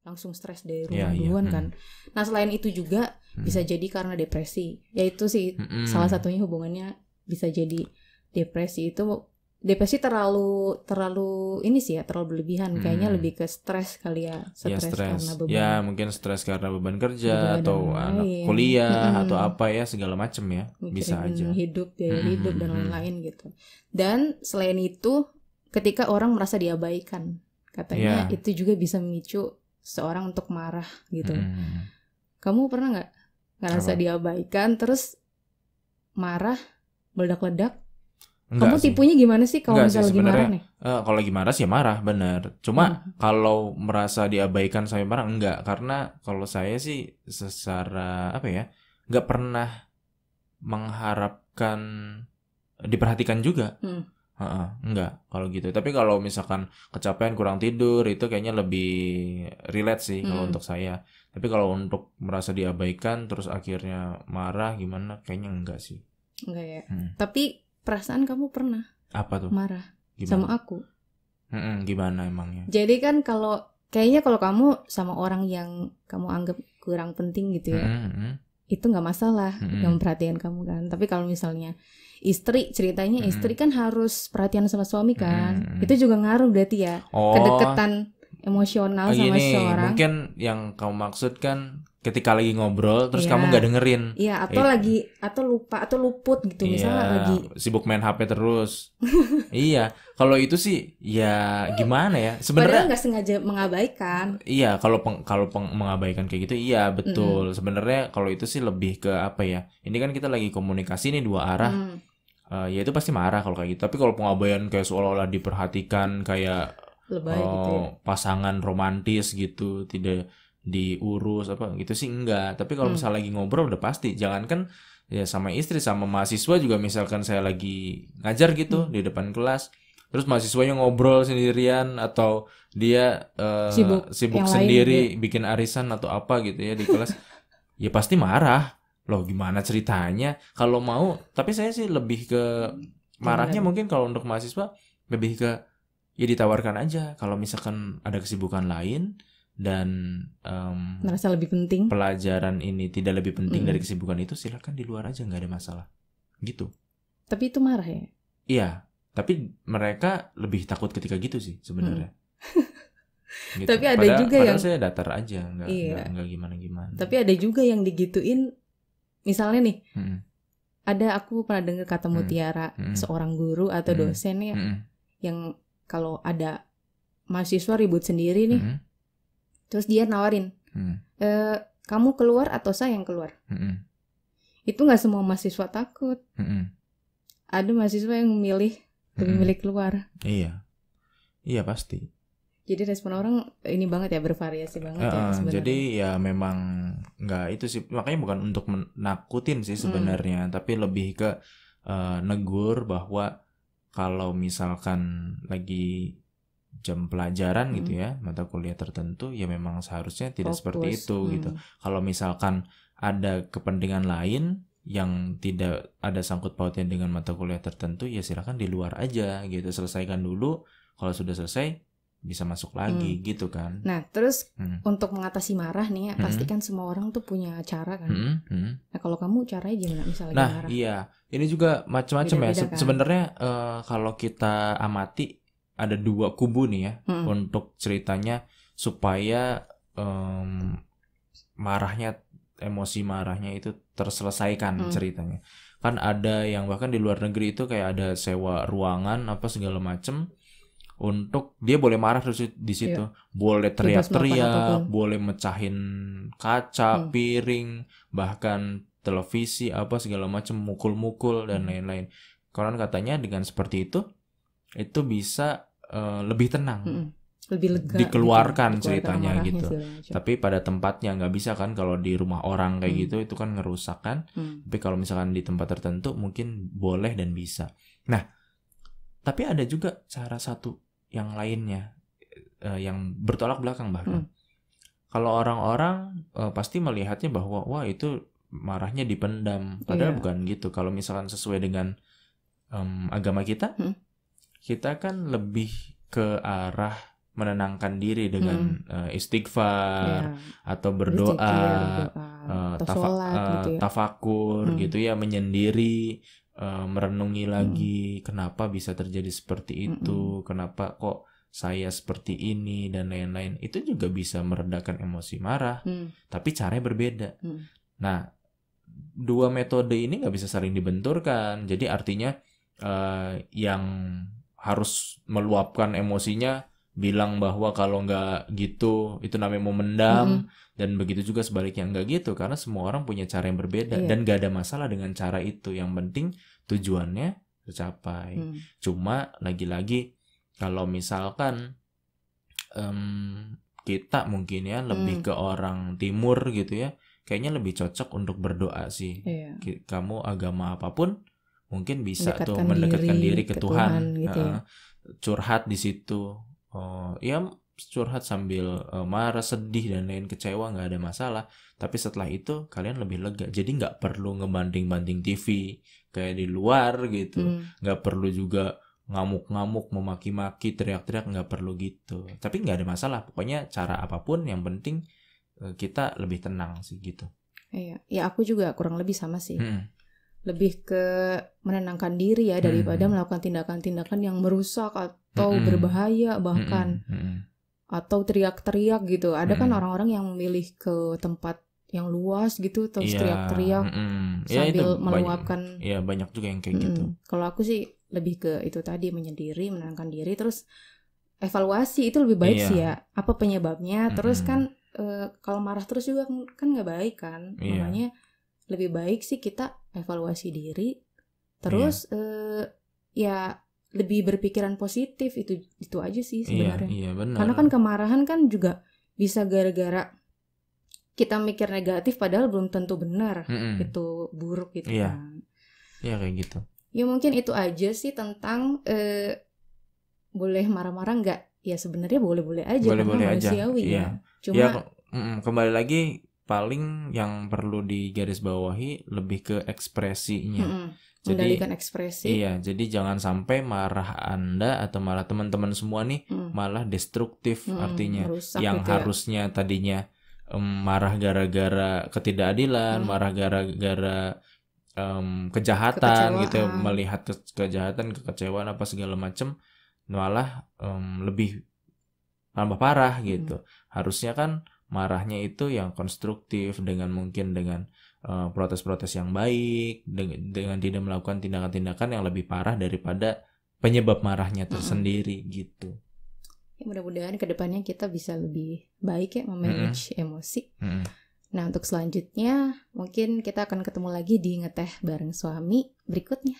langsung stres dari rumah duluan kan. Nah selain itu juga bisa jadi karena depresi. Yaitu sih salah satunya hubungannya bisa jadi depresi itu. Depresi terlalu ini sih ya, terlalu berlebihan. Kayaknya lebih ke stres kali ya. Stres karena beban. Ya mungkin stres karena beban kerja atau anak kuliah atau apa ya, segala macem ya. Mikirin bisa aja. Hidup, biaya hidup dan lain-lain gitu. Dan selain itu ketika orang merasa diabaikan, katanya itu juga bisa memicu seorang untuk marah gitu. Kamu pernah nggak ngerasa diabaikan terus marah, meledak-ledak? Kamu sih. tipenya gimana sih kalau misalnya lagi marah nih? Kalau lagi marah sih ya marah, bener. Cuma kalau merasa diabaikan sampai marah enggak, karena kalau saya sih secara apa ya, nggak pernah mengharapkan diperhatikan juga. Enggak kalau gitu. Tapi kalau misalkan kecapean, kurang tidur, itu kayaknya lebih relate sih kalau untuk saya. Tapi kalau untuk merasa diabaikan terus akhirnya marah gimana, kayaknya enggak sih. Enggak ya. Tapi perasaan kamu pernah apa tuh? Marah gimana? Sama aku. Gimana emangnya? Jadi kan kalau kamu sama orang yang kamu anggap kurang penting gitu ya, itu nggak masalah, yang memperhatikan kamu kan. Tapi kalau misalnya istri, ceritanya istri kan harus perhatian sama suami kan, itu juga ngaruh berarti ya, kedekatan emosional sama seseorang. Mungkin yang kamu maksud kan ketika lagi ngobrol terus kamu nggak dengerin. Iya, atau lupa atau luput gitu, misalnya lagi sibuk main HP terus. Iya, kalau itu sih ya gimana ya? Sebenarnya padahal nggak sengaja mengabaikan. Iya, kalau mengabaikan kayak gitu, iya betul. Sebenarnya kalau itu sih lebih ke apa ya? Ini kan kita lagi komunikasi nih dua arah. Ya itu pasti marah kalau kayak gitu. Tapi kalau pengabaian kayak seolah-olah diperhatikan kayak lebay gitu ya. Pasangan romantis gitu, tidak diurus apa gitu sih enggak. Tapi kalau misalnya lagi ngobrol udah pasti. Jangankan ya sama istri, sama mahasiswa juga, misalkan saya lagi ngajar gitu di depan kelas, terus mahasiswanya ngobrol sendirian atau dia sibuk sendiri bikin arisan atau apa gitu ya di kelas, ya pasti marah. Loh gimana ceritanya? Kalau mau, tapi saya sih lebih ke marahnya mungkin kalau untuk mahasiswa lebih ke ya ditawarkan aja kalau misalkan ada kesibukan lain dan merasa lebih penting, pelajaran ini tidak lebih penting dari kesibukan itu, silakan di luar aja, nggak ada masalah gitu. Tapi itu marah ya? Iya, tapi mereka lebih takut ketika gitu sih sebenarnya. Gitu. Tapi ada juga yang saya datar aja, nggak gimana. Tapi ada juga yang digituin, misalnya nih, aku pernah dengar kata mutiara seorang guru atau dosen ya, yang kalau ada mahasiswa ribut sendiri nih, terus dia nawarin, kamu keluar atau saya yang keluar? Itu nggak semua mahasiswa takut. Ada mahasiswa yang lebih memilih keluar. Iya pasti. Jadi respon orang ini banget ya, bervariasi banget ya sebenarnya. Jadi ya memang nggak itu sih, makanya bukan untuk menakutin sih sebenarnya, tapi lebih ke negur bahwa kalau misalkan lagi jam pelajaran gitu ya, mata kuliah tertentu, ya memang seharusnya tidak seperti itu gitu. Kalau misalkan ada kepentingan lain yang tidak ada sangkut pautnya dengan mata kuliah tertentu, ya silakan di luar aja gitu, selesaikan dulu. Kalau sudah selesai bisa masuk lagi gitu kan. Nah terus untuk mengatasi marah nih ya, pasti kan semua orang tuh punya cara kan. Nah kalau kamu caranya gimana misalnya marah? Iya, ini juga macam-macam ya. Kan? Sebenarnya kalau kita amati ada dua kubu nih ya untuk ceritanya supaya emosi marahnya itu terselesaikan ceritanya. Kan ada yang bahkan di luar negeri itu kayak ada sewa ruangan apa segala macem untuk dia boleh marah terus di situ, boleh teriak-teriak, boleh mecahin kaca, piring, bahkan televisi apa segala macam, mukul-mukul dan lain-lain. Konon katanya dengan seperti itu bisa lebih tenang, lebih lega, dikeluarkan ceritanya gitu. Tapi pada tempatnya, nggak bisa kan kalau di rumah orang kayak gitu, itu kan ngerusak kan. Tapi kalau misalkan di tempat tertentu mungkin boleh dan bisa. Nah, tapi ada juga cara satu yang lainnya yang bertolak belakang bahkan. Kalau orang-orang pasti melihatnya bahwa wah itu marahnya dipendam, padahal bukan gitu. Kalau misalkan sesuai dengan agama kita, kita kan lebih ke arah menenangkan diri dengan istighfar atau berdoa, tafakur gitu ya, menyendiri, merenungi lagi kenapa bisa terjadi seperti itu, kenapa kok saya seperti ini dan lain-lain. Itu juga bisa meredakan emosi marah, tapi caranya berbeda. Nah, dua metode ini nggak bisa saling dibenturkan. Jadi artinya yang harus meluapkan emosinya bilang bahwa kalau nggak gitu itu namanya mau mendam, dan begitu juga sebaliknya nggak gitu, karena semua orang punya cara yang berbeda dan nggak ada masalah dengan cara itu. Yang penting tujuannya tercapai. Cuma lagi-lagi kalau misalkan kita mungkin ya lebih ke orang timur gitu ya, kayaknya lebih cocok untuk berdoa sih. Kamu agama apapun mungkin bisa tuh mendekatkan diri ke Tuhan gitu ya. Curhat di situ. Ya curhat sambil marah, sedih dan lain, kecewa, nggak ada masalah. Tapi setelah itu kalian lebih lega. Jadi nggak perlu ngebanding-banding TV kayak di luar gitu. Nggak perlu juga ngamuk-ngamuk, memaki-maki, teriak-teriak, nggak perlu gitu. Tapi nggak ada masalah. Pokoknya cara apapun yang penting kita lebih tenang sih gitu. Iya, ya aku juga kurang lebih sama sih. Lebih ke menenangkan diri ya daripada melakukan tindakan-tindakan yang merusak atau berbahaya bahkan, atau teriak-teriak gitu. Ada kan orang-orang yang memilih ke tempat yang luas gitu terus teriak-teriak sambil meluapkan. Iya, banyak juga yang kayak gitu. Kalau aku sih lebih ke itu tadi, menyendiri, menenangkan diri, terus evaluasi itu lebih baik sih ya. Apa penyebabnya? Terus kan kalau marah terus juga kan nggak baik kan. Makanya lebih baik sih kita evaluasi diri, terus ya lebih berpikiran positif, itu aja sih sebenarnya. Iya, benar. Karena kan kemarahan kan juga bisa gara-gara kita mikir negatif padahal belum tentu benar, itu buruk gitu kan. Iya kayak gitu. Ya mungkin itu aja sih tentang boleh marah-marah nggak? Ya sebenarnya boleh-boleh aja, boleh-boleh karena manusiawi ya. Cuma kembali lagi paling yang perlu digarisbawahi lebih ke ekspresinya. Mengendalikan ekspresi. Iya, jadi jangan sampai marah Anda atau marah teman-teman semua nih malah destruktif, artinya yang gitu harusnya tadinya marah gara-gara ketidakadilan, marah gara-gara kejahatan gitu, melihat kejahatan, kekecewaan apa segala macam, malah lebih tambah parah gitu. Harusnya kan marahnya itu yang konstruktif, dengan mungkin dengan protes-protes yang baik, dengan tidak melakukan tindakan-tindakan yang lebih parah daripada penyebab marahnya tersendiri gitu. Ya, mudah-mudahan kedepannya kita bisa lebih baik ya memanage emosi. Nah, untuk selanjutnya mungkin kita akan ketemu lagi di Ngeteh Bareng Suami berikutnya.